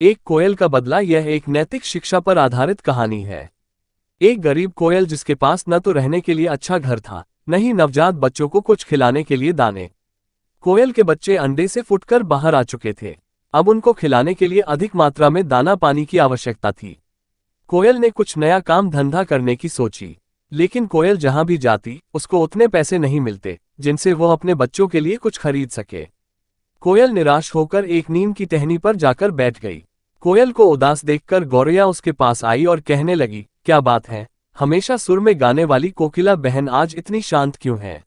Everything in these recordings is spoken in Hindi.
एक कोयल का बदला। यह एक नैतिक शिक्षा पर आधारित कहानी है। एक गरीब कोयल जिसके पास न तो रहने के लिए अच्छा घर था, न ही नवजात बच्चों को कुछ खिलाने के लिए दाने। कोयल के बच्चे अंडे से फुटकर बाहर आ चुके थे। अब उनको खिलाने के लिए अधिक मात्रा में दाना पानी की आवश्यकता थी। कोयल ने कुछ नया काम धंधा करने की सोची, लेकिन कोयल जहां भी जाती उसको उतने पैसे नहीं मिलते जिनसे वो अपने बच्चों के लिए कुछ खरीद सके। कोयल निराश होकर एक नीम की टहनी पर जाकर बैठ गई। कोयल को उदास देखकर गौरैया उसके पास आई और कहने लगी, क्या बात है, हमेशा सुर में गाने वाली कोकिला बहन आज इतनी शांत क्यों है?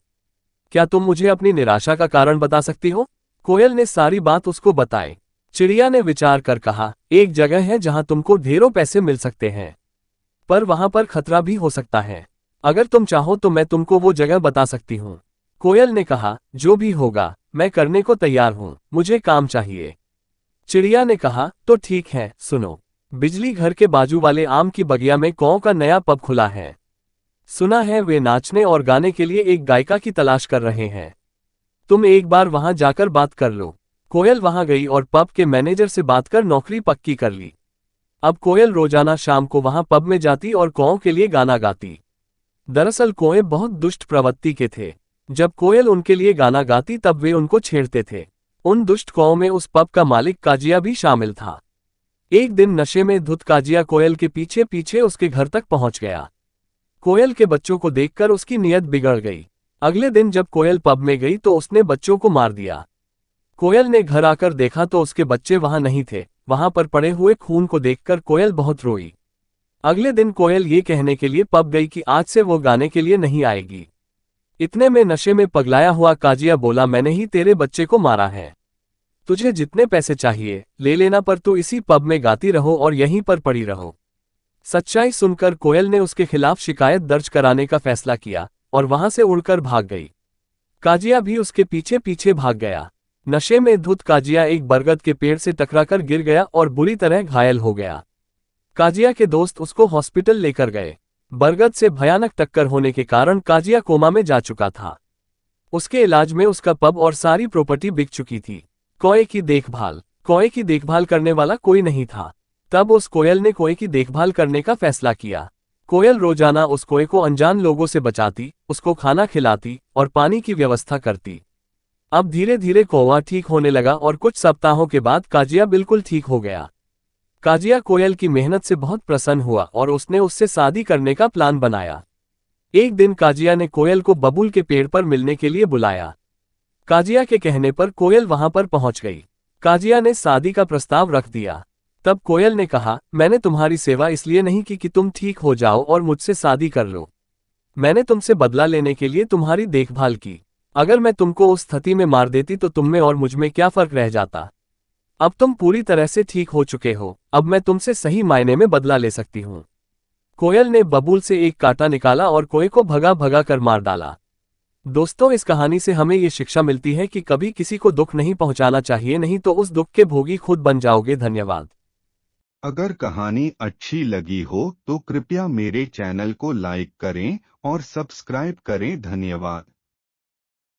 क्या तुम मुझे अपनी निराशा का कारण बता सकती हो? कोयल ने सारी बात उसको बताई। चिड़िया ने विचार कर कहा, एक जगह है जहां तुमको ढेरों पैसे मिल सकते हैं, पर वहां पर खतरा भी हो सकता है। अगर तुम चाहो तो मैं तुमको वो जगह बता सकती हूँ। कोयल ने कहा, जो भी होगा मैं करने को तैयार हूँ, मुझे काम चाहिए। चिड़िया ने कहा, तो ठीक है, सुनो। बिजली घर के बाजू वाले आम की बगिया में कौ का नया पब खुला है। सुना है वे नाचने और गाने के लिए एक गायिका की तलाश कर रहे हैं। तुम एक बार वहां जाकर बात कर लो। कोयल वहां गई और पब के मैनेजर से बात कर नौकरी पक्की कर ली। अब कोयल रोजाना शाम को वहां पब में जाती और कौओं के लिए गाना गाती। दरअसल कौए बहुत दुष्ट प्रवृत्ति के थे। जब कोयल उनके लिए गाना गाती तब वे उनको छेड़ते थे। उन दुष्ट कौओं में उस पब का मालिक काजिया भी शामिल था। एक दिन नशे में धुत काजिया कोयल के पीछे पीछे उसके घर तक पहुंच गया। कोयल के बच्चों को देखकर उसकी नीयत बिगड़ गई। अगले दिन जब कोयल पब में गई तो उसने बच्चों को मार दिया। कोयल ने घर आकर देखा तो उसके बच्चे वहां नहीं थे। वहां पर पड़े हुए खून को देखकर कोयल बहुत रोई। अगले दिन कोयल ये कहने के लिए पब गई कि आज से वो गाने के लिए नहीं आएगी। इतने में नशे में पगलाया हुआ काजिया बोला, मैंने ही तेरे बच्चे को मारा है। तुझे जितने पैसे चाहिए ले लेना, पर तू इसी पब में गाती रहो और यहीं पर पड़ी रहो। सच्चाई सुनकर कोयल ने उसके खिलाफ शिकायत दर्ज कराने का फैसला किया और वहां से उड़कर भाग गई। काजिया भी उसके पीछे पीछे भाग गया। नशे में धुत काजिया एक बरगद के पेड़ से टकराकर गिर गया और बुरी तरह घायल हो गया। काजिया के दोस्त उसको हॉस्पिटल लेकर गए। बरगद से भयानक टक्कर होने के कारण काजिया कोमा में जा चुका था। उसके इलाज में उसका पब और सारी प्रॉपर्टी बिक चुकी थी। कौए की देखभाल करने वाला कोई नहीं था। तब उस कोयल ने कौए की देखभाल करने का फैसला किया। कोयल रोजाना उस कौए को अनजान लोगों से बचाती, उसको खाना खिलाती और पानी की व्यवस्था करती। अब धीरे धीरे कौवा ठीक होने लगा और कुछ सप्ताहों के बाद काजिया बिल्कुल ठीक हो गया। काजिया कोयल की मेहनत से बहुत प्रसन्न हुआ और उसने उससे शादी करने का प्लान बनाया। एक दिन काजिया ने कोयल को बबूल के पेड़ पर मिलने के लिए बुलाया। काजिया के कहने पर कोयल वहां पर पहुंच गई। काजिया ने शादी का प्रस्ताव रख दिया। तब कोयल ने कहा, मैंने तुम्हारी सेवा इसलिए नहीं की कि तुम ठीक हो जाओ और मुझसे शादी कर लो। मैंने तुमसे बदला लेने के लिए तुम्हारी देखभाल की। अगर मैं तुमको उस स्थिति में मार देती तो तुम में और मुझ में क्या फर्क रह जाता? अब तुम पूरी तरह से ठीक हो चुके हो, अब मैं तुमसे सही मायने में बदला ले सकती हूँ। कोयल ने बबूल से एक कांटा निकाला और कौए को भगा भगा कर मार डाला। दोस्तों, इस कहानी से हमें ये शिक्षा मिलती है कि कभी किसी को दुख नहीं पहुंचाना चाहिए, नहीं तो उस दुख के भोगी खुद बन जाओगे। धन्यवाद। अगर कहानी अच्छी लगी हो तो कृपया मेरे चैनल को लाइक करें और सब्सक्राइब करें। धन्यवाद।